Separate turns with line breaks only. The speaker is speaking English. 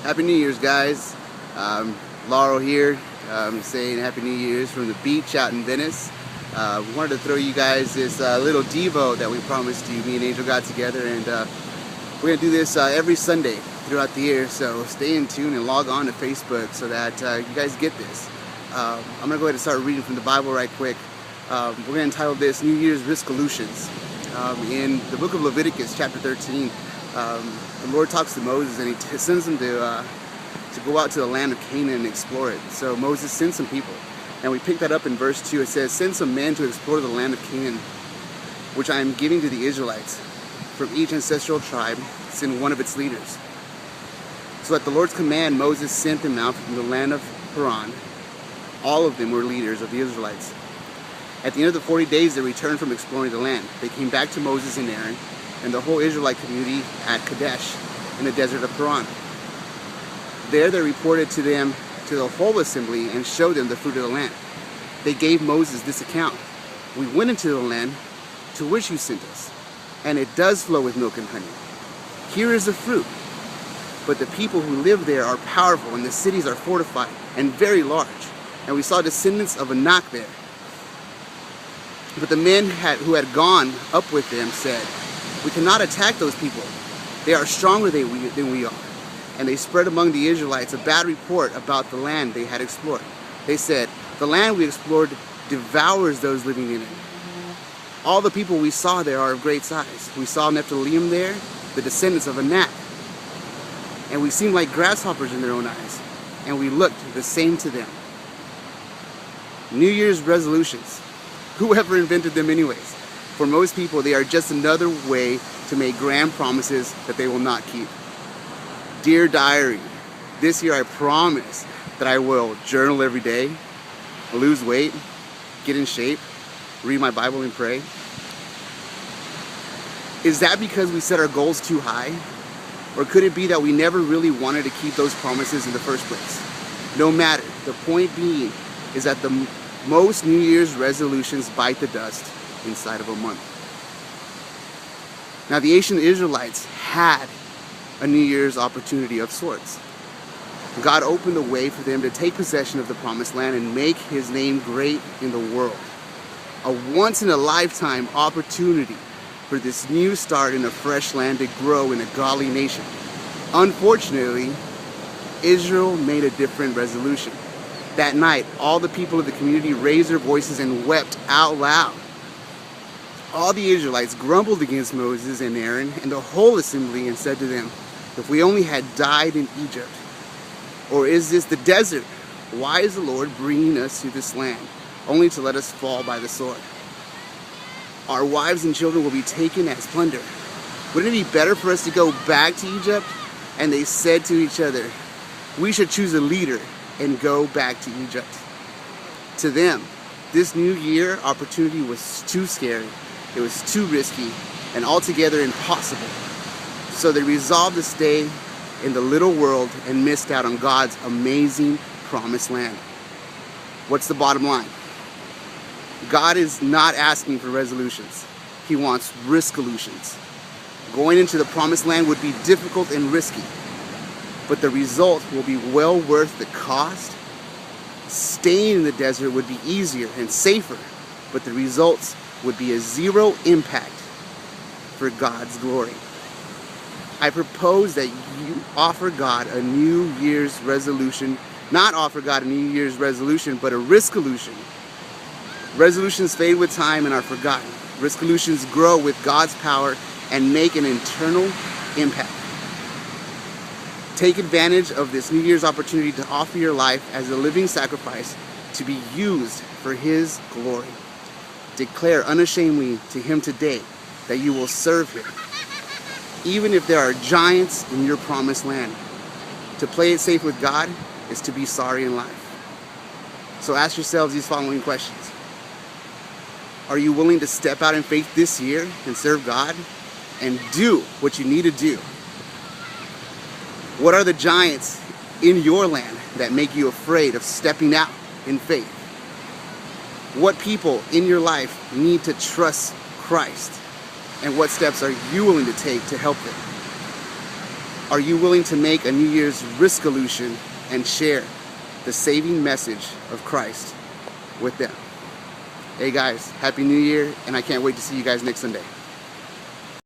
Happy New Year's, guys. Laurel here, saying Happy New Year's from the beach out in Venice. We wanted to throw you guys this little Devo that we promised you. Me and Angel got together, and we're going to do this every Sunday throughout the year. So stay in tune and log on to Facebook so that you guys get this. I'm going to go ahead and start reading from the Bible right quick. We're going to entitle this New Year's Resolutions. In the book of Leviticus, chapter 13, the Lord talks to Moses, and he sends him to go out to the land of Canaan and explore it. So Moses sends some people, and we pick that up in verse 2. It says, "Send some men to explore the land of Canaan, which I am giving to the Israelites. From each ancestral tribe, send one of its leaders." So at the Lord's command, Moses sent them out from the land of Haran. All of them were leaders of the Israelites. At the end of the 40 days, they returned from exploring the land. They came back to Moses and Aaron and the whole Israelite community at Kadesh in the desert of Paran. There they reported to the whole assembly and showed them the fruit of the land. They gave Moses this account: "We went into the land to which you sent us, and it does flow with milk and honey. Here is the fruit. But the people who live there are powerful, and the cities are fortified and very large. And we saw descendants of Anak there." But the men who had gone up with them said, "We cannot attack those people. They are stronger than we are." And they spread among the Israelites a bad report about the land they had explored. They said, "The land we explored devours those living in it. All the people we saw there are of great size. We saw Nephilim there, the descendants of Anak. And we seemed like grasshoppers in their own eyes, and we looked the same to them." New Year's resolutions. Whoever invented them anyways? For most people, they are just another way to make grand promises that they will not keep. Dear diary, this year I promise that I will journal every day, lose weight, get in shape, read my Bible and pray. Is that because we set our goals too high? Or could it be that we never really wanted to keep those promises in the first place? No matter, the point being is that most New Year's resolutions bite the dust inside of a month. Now, the ancient Israelites had a New Year's opportunity of sorts. God opened the way for them to take possession of the promised land and make his name great in the world. A once-in-a-lifetime opportunity for this new start in a fresh land to grow in a godly nation. Unfortunately, Israel made a different resolution. That night, all the people of the community raised their voices and wept out loud. All the Israelites grumbled against Moses and Aaron and the whole assembly and said to them, "If we only had died in Egypt, or is this the desert? Why is the Lord bringing us to this land, only to let us fall by the sword? Our wives and children will be taken as plunder. Wouldn't it be better for us to go back to Egypt?" And they said to each other, "We should choose a leader and go back to Egypt." To them, this New Year opportunity was too scary, it was too risky, and altogether impossible. So they resolved to stay in the little world and missed out on God's amazing promised land. What's the bottom line? God is not asking for resolutions. He wants risk-olutions. Going into the promised land would be difficult and risky, but the result will be well worth the cost. Staying in the desert would be easier and safer, but the results would be a zero impact for God's glory. I propose that you offer God a New Year's resolution, not offer God a New Year's resolution, but a risk-olution. Resolutions fade with time and are forgotten. Risk-olutions grow with God's power and make an eternal impact. Take advantage of this New Year's opportunity to offer your life as a living sacrifice to be used for his glory. Declare unashamedly to him today that you will serve him, even if there are giants in your promised land. To play it safe with God is to be sorry in life. So ask yourselves these following questions. Are you willing to step out in faith this year and serve God and do what you need to do? What are the giants in your land that make you afraid of stepping out in faith? What people in your life need to trust Christ? And what steps are you willing to take to help them? Are you willing to make a New Year's resolution and share the saving message of Christ with them? Hey guys, Happy New Year, and I can't wait to see you guys next Sunday.